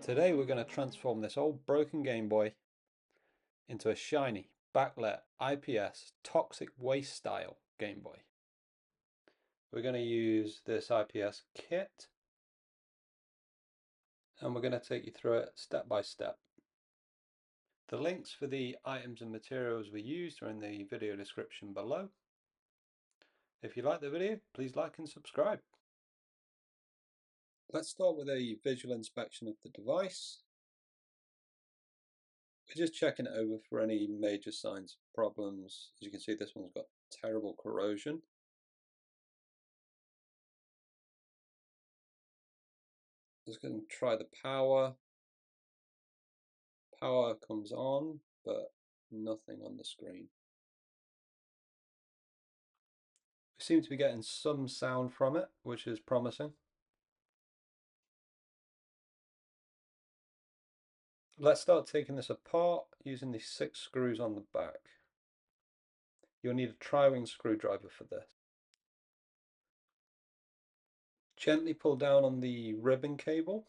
Today we're going to transform this old broken Game Boy into a shiny, backlit, IPS, toxic waste style Game Boy. We're going to use this IPS kit and we're going to take you through it step by step. The links for the items and materials we used are in the video description below. If you like the video, please like and subscribe. Let's start with a visual inspection of the device. We're just checking it over for any major signs of problems. As you can see, this one's got terrible corrosion. Just going to try the power. Power comes on, but nothing on the screen. We seem to be getting some sound from it, which is promising. Let's start taking this apart using the 6 screws on the back. You'll need a tri-wing screwdriver for this. Gently pull down on the ribbon cable.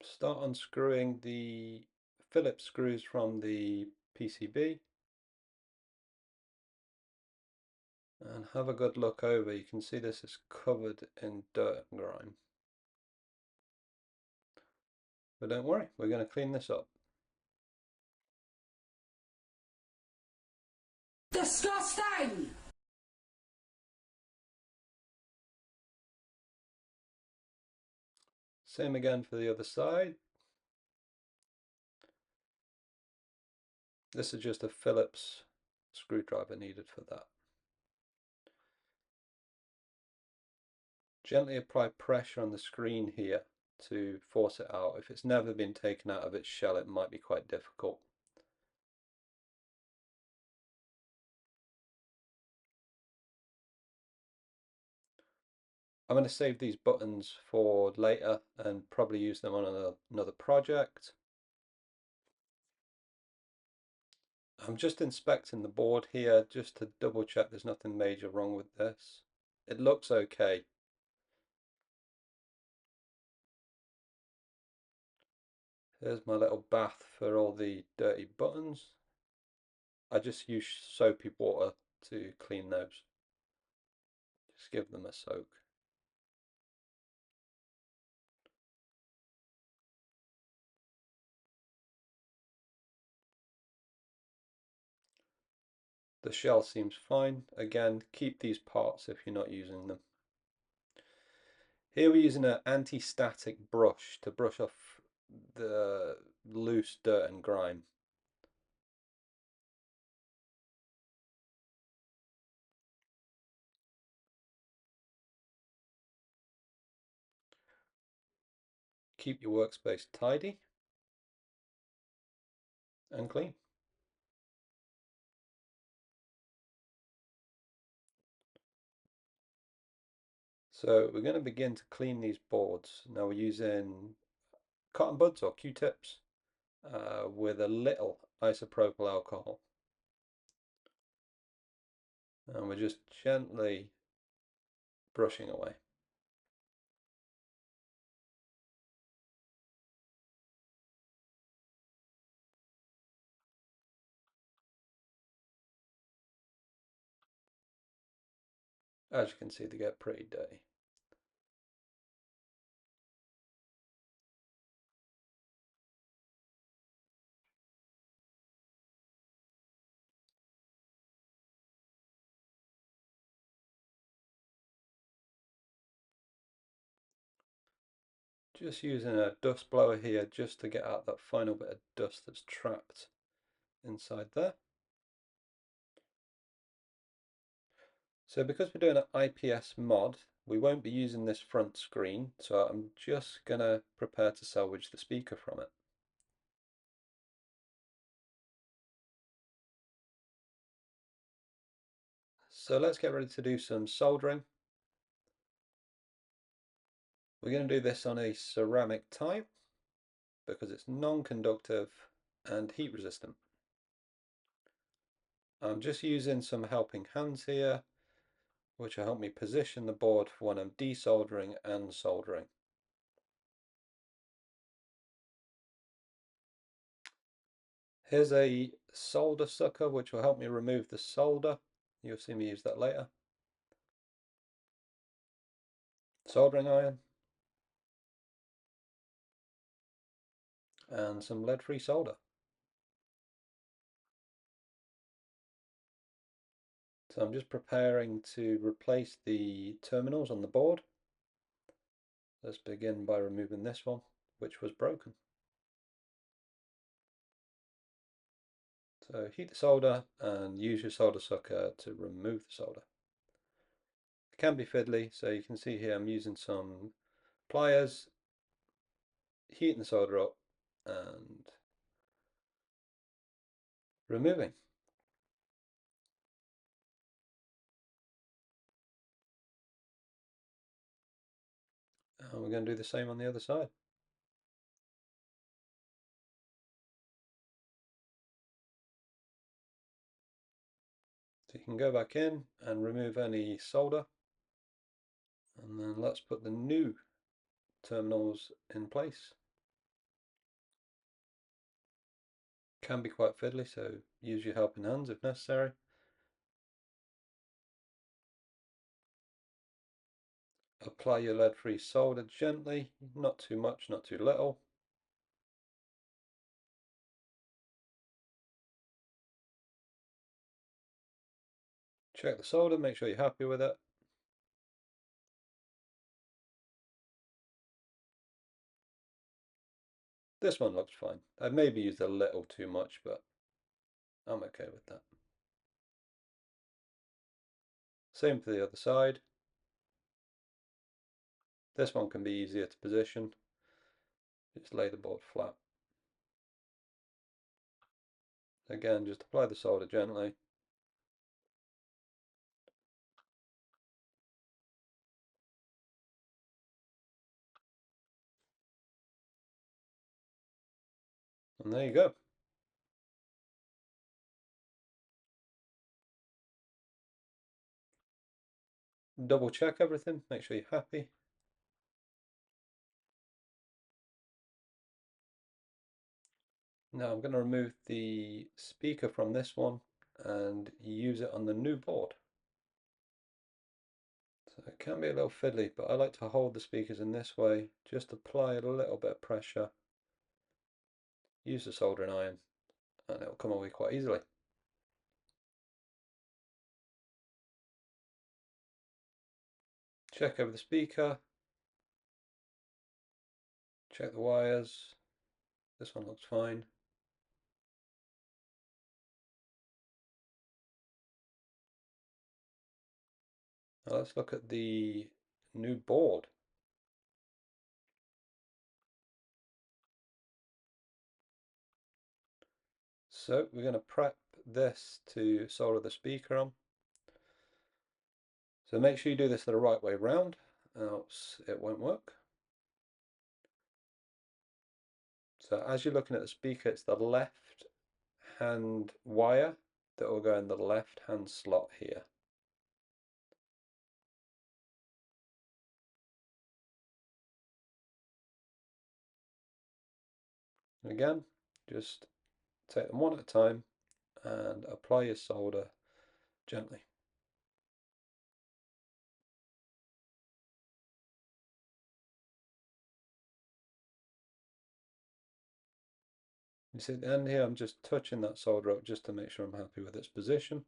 Start unscrewing the Phillips screws from the PCB. And have a good look over. You can see this is covered in dirt and grime. But don't worry, we're going to clean this up. Disgusting! Same again for the other side. This is just a Phillips screwdriver needed for that. Gently apply pressure on the screen here to force it out. If it's never been taken out of its shell, it might be quite difficult. I'm going to save these buttons for later and probably use them on another project. I'm just inspecting the board here just to double check there's nothing major wrong with this. It looks okay. Here's my little bath for all the dirty buttons. I just use soapy water to clean those. Just give them a soak. The shell seems fine. Again, keep these parts if you're not using them. Here we're using an anti-static brush to brush off the loose dirt and grime. Keep your workspace tidy and clean. So we're going to begin to clean these boards. Now we're using cotton buds or Q-tips with a little isopropyl alcohol. And we're just gently brushing away. As you can see, they get pretty dirty. Just using a dust blower here just to get out that final bit of dust that's trapped inside there. So because we're doing an IPS mod, we won't be using this front screen, so I'm just going to prepare to salvage the speaker from it. So let's get ready to do some soldering. We're going to do this on a ceramic type because it's non-conductive and heat resistant. I'm just using some helping hands here, which will help me position the board for when I'm desoldering and soldering. Here's a solder sucker, which will help me remove the solder. You'll see me use that later. Soldering iron. And some lead-free solder. So I'm just preparing to replace the terminals on the board. Let's begin by removing this one, which was broken. So heat the solder and use your solder sucker to remove the solder. It can be fiddly, so you can see here I'm using some pliers, heating the solder up and removing. And we're going to do the same on the other side. So you can go back in and remove any solder. And then let's put the new terminals in place. Can be quite fiddly, so use your helping hands if necessary. Apply your lead-free solder gently, not too much, not too little. Check the solder, make sure you're happy with it. This one looks fine. I maybe used a little too much, but I'm okay with that. Same for the other side. This one can be easier to position. Just lay the board flat. Again, just apply the solder gently. And there you go. Double check everything, make sure you're happy. Now I'm going to remove the speaker from this one and use it on the new board. So it can be a little fiddly, but I like to hold the speakers in this way, just apply a little bit of pressure, use the soldering iron, and it'll come away quite easily. Check over the speaker, check the wires. This one looks fine. Now let's look at the new board. So we're going to prep this to solder the speaker on. So make sure you do this the right way round, else it won't work. So as you're looking at the speaker, it's the left hand wire that will go in the left hand slot here. And again, just take them one at a time and apply your solder gently. You see at the end here, I'm just touching that solder up just to make sure I'm happy with its position.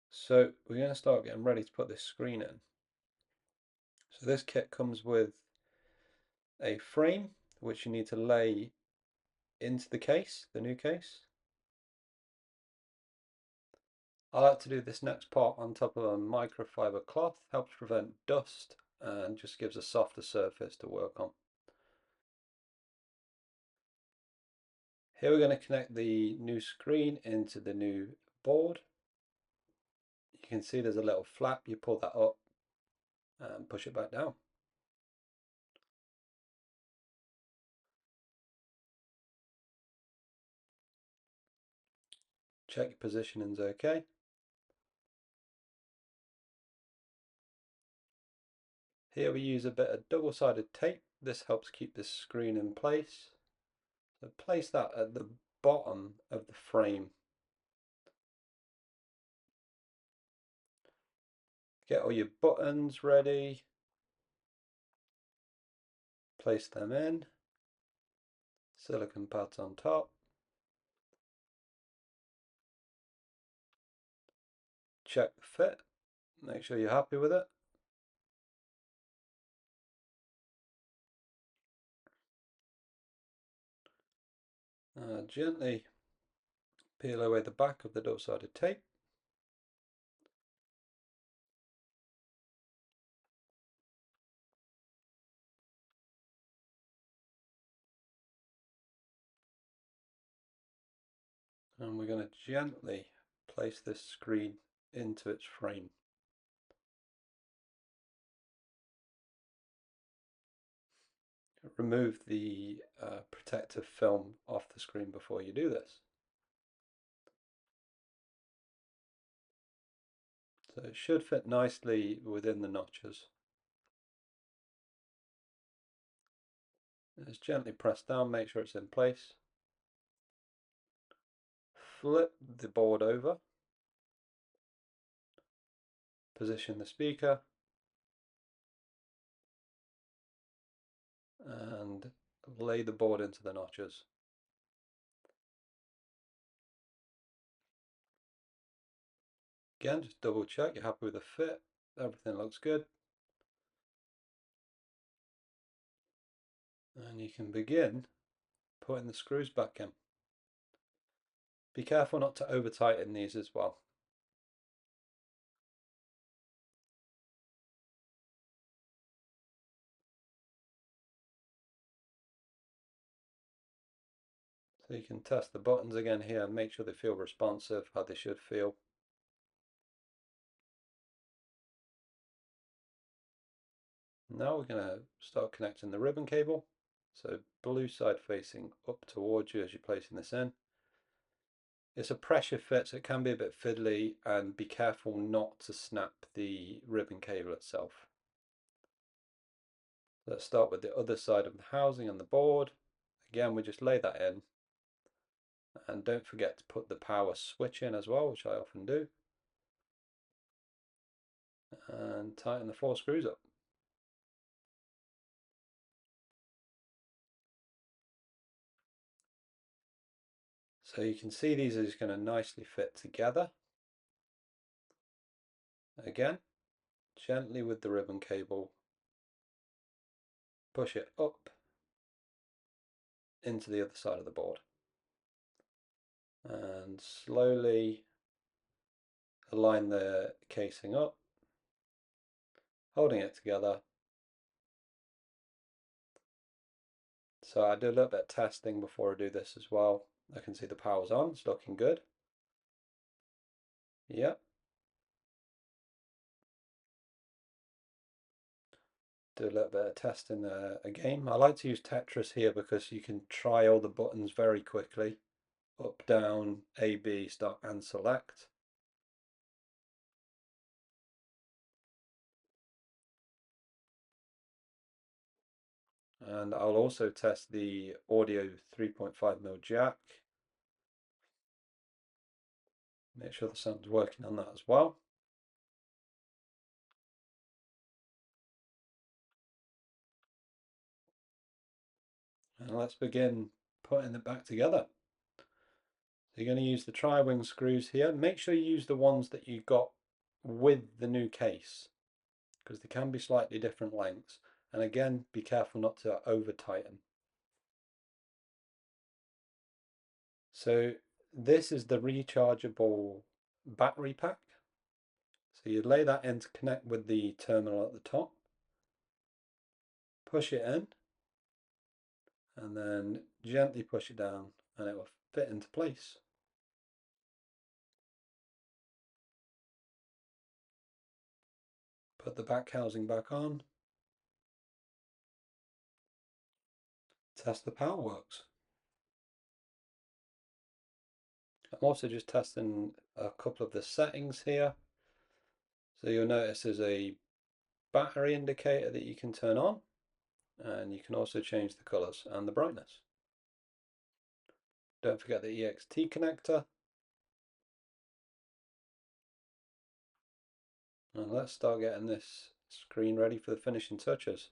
So we're going to start getting ready to put this screen in. So this kit comes with a frame which you need to lay into the case, the new case. I like to do this next part on top of a microfiber cloth, helps prevent dust and just gives a softer surface to work on. Here we're going to connect the new screen into the new board. You can see there's a little flap, you pull that up and push it back down. Check your positioning's okay. Here we use a bit of double-sided tape. This helps keep this screen in place. So place that at the bottom of the frame. Get all your buttons ready. Place them in. Silicone pads on top. Check the fit. Make sure you're happy with it. Gently peel away the back of the double-sided tape. And we're going to gently place this screen into its frame. Remove the protective film off the screen before you do this. So it should fit nicely within the notches. Just gently press down, make sure it's in place. Flip the board over. Position the speaker. And lay the board into the notches. Again, just double check you're happy with the fit. Everything looks good. And you can begin putting the screws back in. Be careful not to over tighten these as well. So you can test the buttons again here and make sure they feel responsive, how they should feel. Now we're going to start connecting the ribbon cable. So blue side facing up towards you as you're placing this in. It's a pressure fit, so it can be a bit fiddly, and be careful not to snap the ribbon cable itself. Let's start with the other side of the housing and the board. Again, we just lay that in. And don't forget to put the power switch in as well, which I often do. And tighten the 4 screws up. So you can see these are just going to nicely fit together. Again, gently with the ribbon cable, push it up into the other side of the board. And slowly align the casing up, holding it together. So I do a little bit of testing before I do this as well. I can see the power's on, it's looking good. Yep. Do a little bit of testing again. I like to use Tetris here because you can try all the buttons very quickly. Up, down, A, B, start and select. And I'll also test the audio 3.5mm jack. Make sure the sound's working on that as well. And let's begin putting it back together. So you're going to use the tri-wing screws here. Make sure you use the ones that you got with the new case, because they can be slightly different lengths. And again, be careful not to over tighten. So this is the rechargeable battery pack. So you lay that in to connect with the terminal at the top. Push it in. And then gently push it down and it will fit into place. Put the back housing back on. Test the power works. I'm also just testing a couple of the settings here. So you'll notice there's a battery indicator that you can turn on, and you can also change the colors and the brightness. Don't forget the EXT connector. And let's start getting this screen ready for the finishing touches.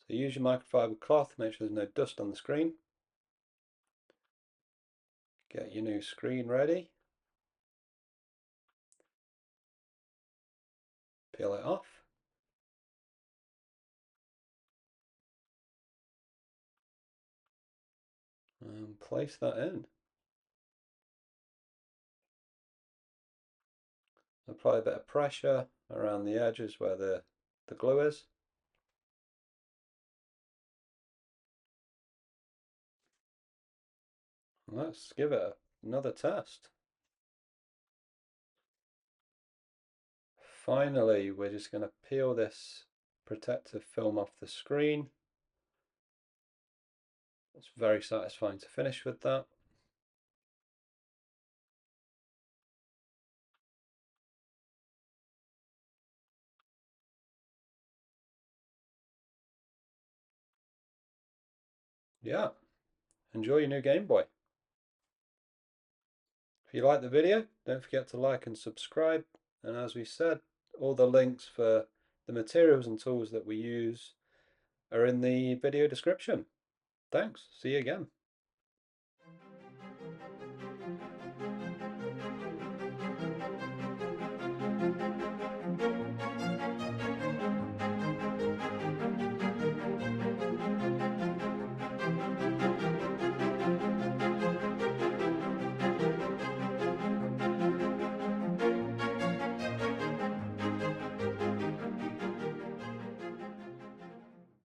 So use your microfiber cloth, make sure there's no dust on the screen. Get your new screen ready. Peel it off. And place that in. Apply a bit of pressure around the edges where the glue is. Let's give it another test. Finally, we're just going to peel this protective film off the screen. It's very satisfying to finish with that. Yeah, enjoy your new Game Boy. If you like the video, don't forget to like and subscribe. And as we said, all the links for the materials and tools that we use are in the video description. Thanks. See you again.